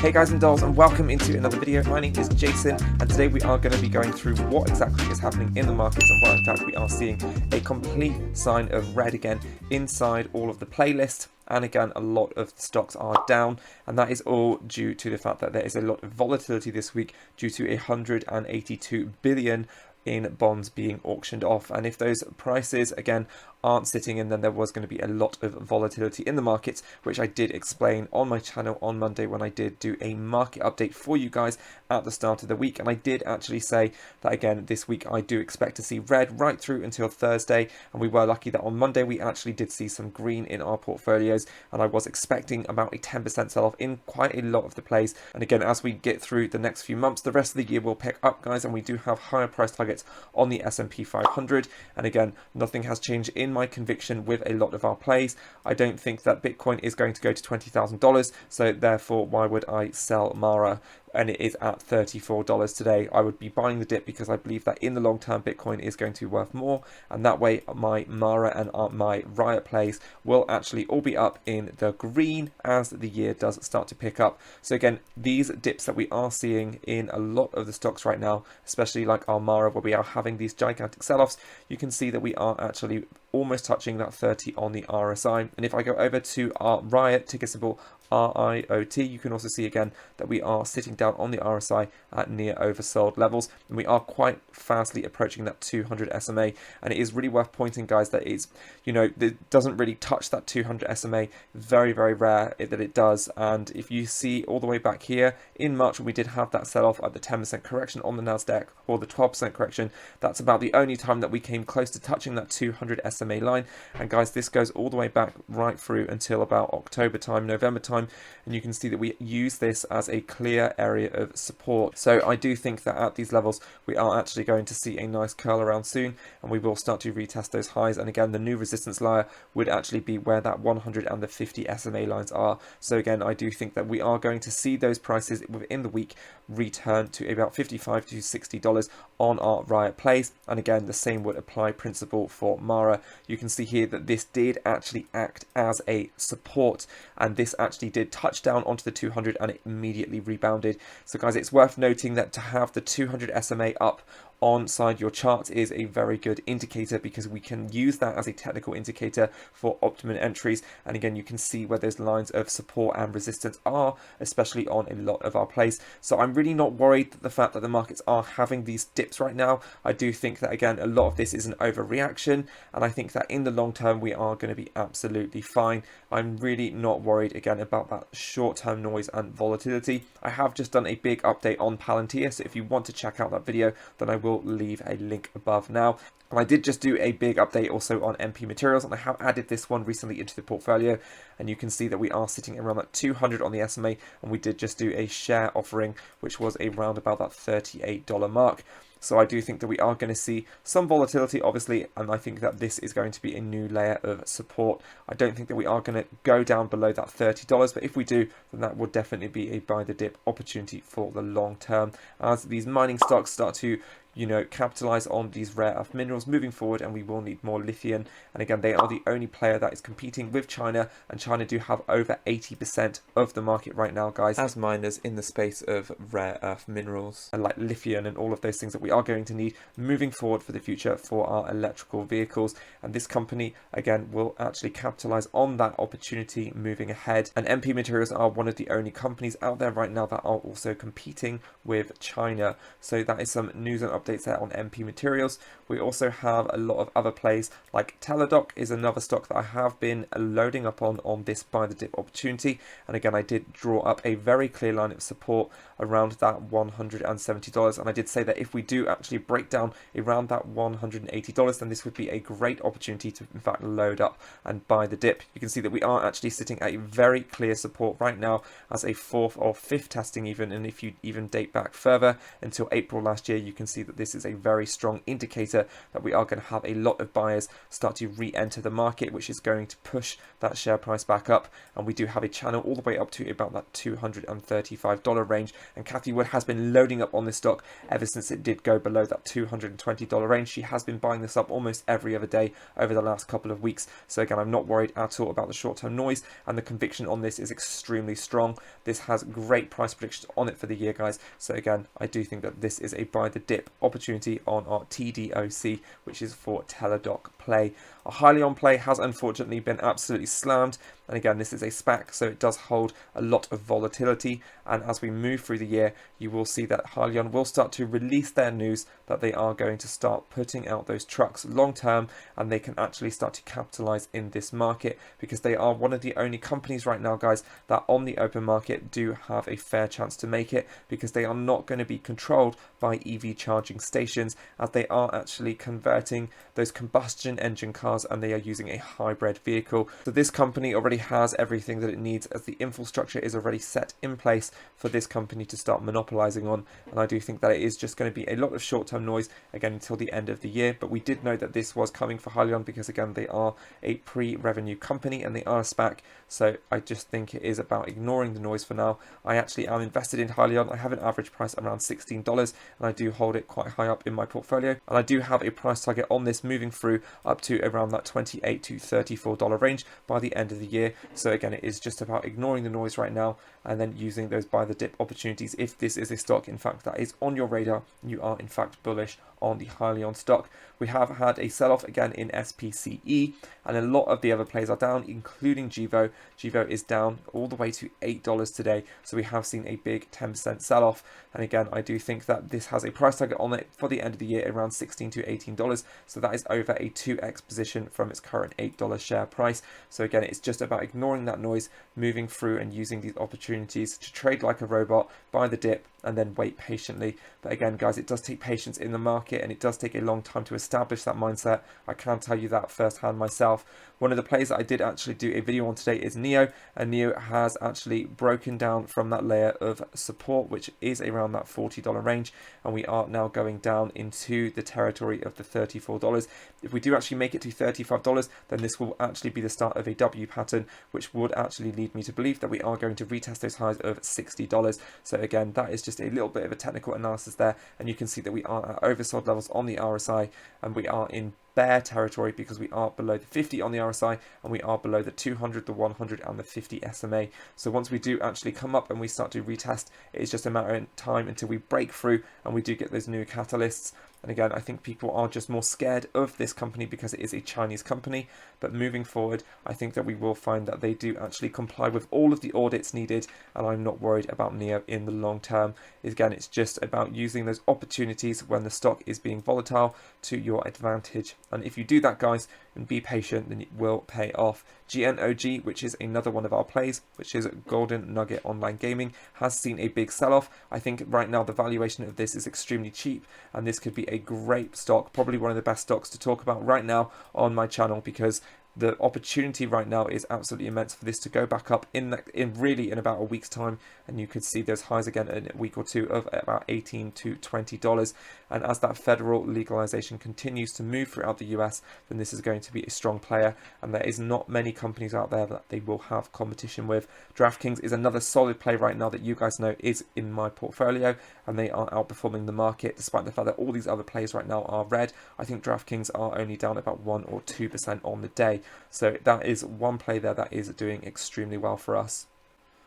Hey guys and dolls, and welcome into another video. My name is Jason, and today we are going to be going through what exactly is happening in the markets and why in fact we are seeing a complete sign of red again inside all of the playlists. And again, a lot of the stocks are down, and that is all due to the fact that there is a lot of volatility this week due to 182 billion in bonds being auctioned off. And if those prices again aren't sitting in, then there was going to be a lot of volatility in the markets, which I did explain on my channel on Monday when I did do a market update for you guys at the start of the week. And I did actually say that again this week I do expect to see red right through until Thursday, and we were lucky that on Monday we actually did see some green in our portfolios, and I was expecting about a 10% sell-off in quite a lot of the plays. And again, as we get through the next few months, the rest of the year will pick up, guys, and we do have higher price targets on the S&P 500. And again, nothing has changed in my conviction with a lot of our plays. I don't think that Bitcoin is going to go to $20,000, so therefore why would I sell Mara? And it is at $34 today. I would be buying the dip because I believe that in the long term Bitcoin is going to be worth more, and that way my Mara and my Riot plays will actually all be up in the green as the year does start to pick up. So again, these dips that we are seeing in a lot of the stocks right now, especially like our Mara, where we are having these gigantic sell-offs, you can see that we are actually almost touching that 30 on the RSI. And if I go over to our Riot, ticker symbol RIOT, you can also see again that we are sitting down on the RSI at near oversold levels, and we are quite fastly approaching that 200 SMA. And it is really worth pointing, guys, that it's, you know, it doesn't really touch that 200 SMA. Very, very rare that it does. And if you see all the way back here in March when we did have that sell-off at the 10% correction on the Nasdaq, or the 12% correction, that's about the only time that we came close to touching that 200 SMA line. And guys, this goes all the way back right through until about October time, November time, and you can see that we use this as a clear area of support. So I do think that at these levels we are actually going to see a nice curl around soon, and we will start to retest those highs. And again, the new resistance layer would actually be where that 100 and the 50 SMA lines are. So again, I do think that we are going to see those prices within the week return to about $55 to $60 on our Riot plays. And again, the same would apply principle for Mara. You can see here that this did actually act as a support, and this actually did touch down onto the 200 and it immediately rebounded. So guys, it's worth noting that to have the 200 SMA up onside your chart is a very good indicator, because we can use that as a technical indicator for optimum entries. And again, you can see where those lines of support and resistance are, especially on a lot of our plays. So I'm really not worried that the fact that the markets are having these dips right now. I do think that again, a lot of this is an overreaction, and I think that in the long term we are going to be absolutely fine. I'm really not worried again about that short-term noise and volatility. I have just done a big update on Palantir, so if you want to check out that video, then I will leave a link above now. And I did just do a big update also on MP Materials, and I have added this one recently into the portfolio, and you can see that we are sitting around that 200 on the SMA, and we did just do a share offering which was around about that $38 mark. So I do think that we are going to see some volatility, obviously, and I think that this is going to be a new layer of support. I don't think that we are going to go down below that $30, but if we do, then that would definitely be a buy the dip opportunity for the long term, as these mining stocks start to, you know, capitalize on these rare earth minerals moving forward, and we will need more lithium. And again, they are the only player that is competing with China, and China do have over 80% of the market right now, guys, as miners in the space of rare earth minerals and like lithium and all of those things that we are going to need moving forward for the future for our electrical vehicles. And this company again will actually capitalize on that opportunity moving ahead. And MP Materials are one of the only companies out there right now that are also competing with China. So that is some news and updates there on MP Materials. We also have a lot of other plays, like TELADOC is another stock that I have been loading up on this buy the dip opportunity. And again, I did draw up a very clear line of support around that $170, and I did say that if we do actually break down around that $180, then this would be a great opportunity to in fact load up and buy the dip. You can see that we are actually sitting at a very clear support right now as a fourth or fifth testing even, and if you even date back further until April last year, you can see that that this is a very strong indicator that we are going to have a lot of buyers start to re-enter the market, which is going to push that share price back up. And we do have a channel all the way up to about that $235 range, and Cathie Wood has been loading up on this stock ever since it did go below that $220 range. She has been buying this up almost every other day over the last couple of weeks. So again, I'm not worried at all about the short-term noise, and the conviction on this is extremely strong. This has great price predictions on it for the year, guys. So again, I do think that this is a buy the dip opportunity on our TDOC, which is for TELADOC play. Our HYLIION play has unfortunately been absolutely slammed, and again, this is a SPAC, so it does hold a lot of volatility, and as we move through the year, you will see that HYLIION will start to release their news that they are going to start putting out those trucks long term, and they can actually start to capitalize in this market, because they are one of the only companies right now, guys, that on the open market do have a fair chance to make it, because they are not going to be controlled by EV charging stations, as they are actually converting those combustion engine cars, and they are using a hybrid vehicle. So this company already has everything that it needs, as the infrastructure is already set in place for this company to start monopolizing on, and I do think that it is just going to be a lot of short-term noise again until the end of the year. But we did know that this was coming for HYLIION, because again, they are a pre-revenue company and they are a SPAC, so I just think it is about ignoring the noise for now. I actually am invested in HYLIION. I have an average price around $16, and I do hold it quite high up in my portfolio, and I do have a price target on this moving through up to around that $28 to $34 range by the end of the year. So again, it is just about ignoring the noise right now and then using those buy the dip opportunities if this is a stock in fact that is on your radar and you are in fact bullish on the HYLIION stock. We have had a sell-off again in SPCE, and a lot of the other plays are down, including GEVO. GEVO is down all the way to $8 today, so we have seen a big 10% sell-off. And again, I do think that this has a price target on it for the end of the year around $16 to $18, so that is over a 2x position from its current $8 share price. So again, it's just about ignoring that noise, moving through and using these opportunities to trade like a robot, buy the dip, and then wait patiently. But again, guys, it does take patience in the market, and it does take a long time to establish that mindset. I can tell you that firsthand myself. One of the plays that I did actually do a video on today is NIO, and NIO has actually broken down from that layer of support, which is around that $40 range, and we are now going down into the territory of the $34. If we do actually make it to $35, then this will actually be the start of a W pattern, which would actually lead me to believe that we are going to retest those highs of $60. So again, that is just a little bit of a technical analysis there, and you can see that we are at oversold levels on the RSI, and we are in bear territory because we are below the 50 on the RSI, and we are below the 200, the 100 and the 50 SMA. So once we do actually come up and we start to retest, it's just a matter of time until we break through and we do get those new catalysts. And again, I think people are just more scared of this company because it is a Chinese company. But moving forward, I think that we will find that they do actually comply with all of the audits needed. And I'm not worried about NIO in the long term. Again, it's just about using those opportunities when the stock is being volatile to your advantage. And if you do that, guys, and be patient, then it will pay off. GNOG, which is another one of our plays, which is Golden Nugget Online Gaming, has seen a big sell-off. I think right now the valuation of this is extremely cheap, and this could be a great stock, probably one of the best stocks to talk about right now on my channel, because the opportunity right now is absolutely immense for this to go back up in about a week's time, and you could see those highs again in a week or two of about $18 to $20. And as that federal legalization continues to move throughout the US, then this is going to be a strong player, and there is not many companies out there that they will have competition with. DraftKings is another solid play right now that you guys know is in my portfolio, and they are outperforming the market despite the fact that all these other plays right now are red. I think DraftKings are only down about 1 or 2% on the day. So that is one play there that is doing extremely well for us.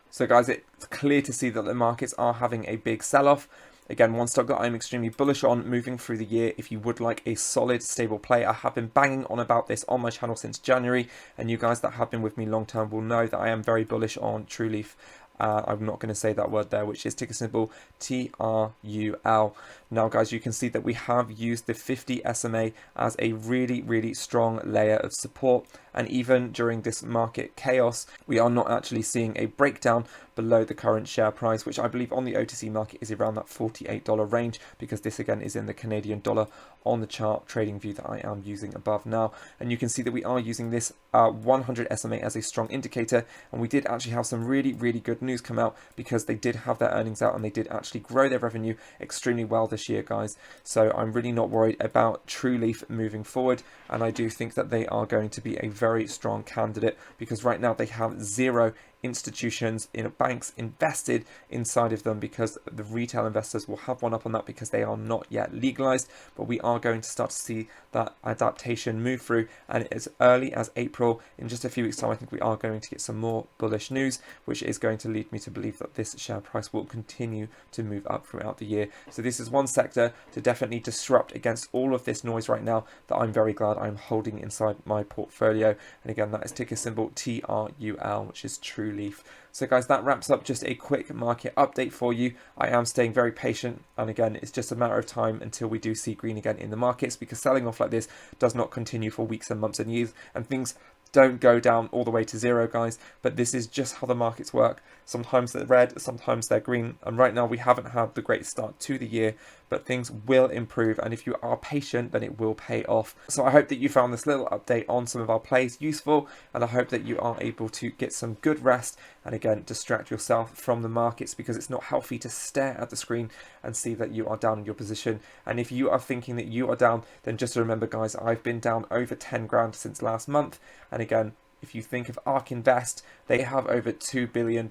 So guys, it's clear to see that the markets are having a big sell-off. Again, one stock that I'm extremely bullish on moving through the year, if you would like a solid, stable play. I have been banging on about this on my channel since January, and you guys that have been with me long term will know that I am very bullish on TRULIEVE. I'm not going to say that word there, which is ticker symbol TRUL. Now guys, you can see that we have used the 50 SMA as a really strong layer of support, and even during this market chaos, we are not actually seeing a breakdown below the current share price, which I believe on the OTC market is around that $48 range, because this again is in the Canadian dollar on the chart trading view that I am using above now. And you can see that we are using this 100 SMA as a strong indicator, and we did actually have some really good news come out, because they did have their earnings out and they did actually grow their revenue extremely well this year, guys. So I'm really not worried about TRULIEVE moving forward, and I do think that they are going to be a very strong candidate, because right now they have zero institutions in banks invested inside of them, because the retail investors will have one up on that because they are not yet legalized. But we are going to start to see that adaptation move through, and as early as April, in just a few weeks time, I think we are going to get some more bullish news, which is going to lead me to believe that this share price will continue to move up throughout the year. So this is one sector to definitely disrupt against all of this noise right now that I'm very glad I'm holding inside my portfolio. And again, that is ticker symbol TRUL, which is TRULIEVE. So guys, that wraps up just a quick market update for you. I am staying very patient, and again, it's just a matter of time until we do see green again in the markets, because selling off like this does not continue for weeks and months and years, and things don't go down all the way to zero, guys. But this is just how the markets work. Sometimes they're red, sometimes they're green, and right now we haven't had the great start to the year, but things will improve, and if you are patient, then it will pay off. So I hope that you found this little update on some of our plays useful, and I hope that you are able to get some good rest and again distract yourself from the markets, because it's not healthy to stare at the screen and see that you are down in your position. And if you are thinking that you are down, then just remember, guys, I've been down over 10 grand since last month. And again, if you think of ARK Invest, they have over $2 billion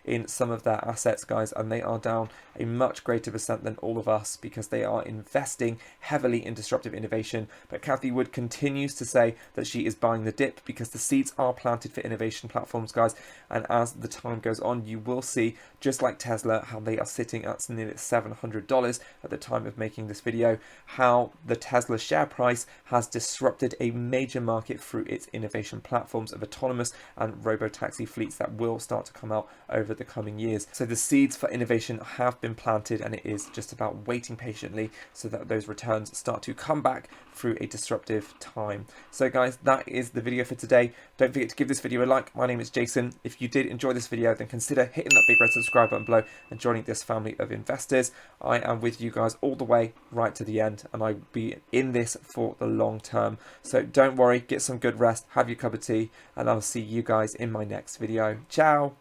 in some of their assets, guys, and they are down a much greater percent than all of us, because they are investing heavily in disruptive innovation. But Cathie Wood continues to say that she is buying the dip, because the seeds are planted for innovation platforms, guys. And as the time goes on, you will see, just like Tesla, how they are sitting at nearly $700 at the time of making this video, how the Tesla share price has disrupted a major market through its innovation platforms of autonomous and robo-taxi fleets that will start to come out over the coming years. So the seeds for innovation have been planted, and it is just about waiting patiently so that those returns start to come back through a disruptive time. So guys, that is the video for today. Don't forget to give this video a like. My name is Jason. If you did enjoy this video, then consider hitting that big red subscribe button below and joining this family of investors. I am with you guys all the way right to the end, and I'll be in this for the long term. So don't worry, get some good rest, have your cup of tea, and I'll see you guys in my next video. Ciao!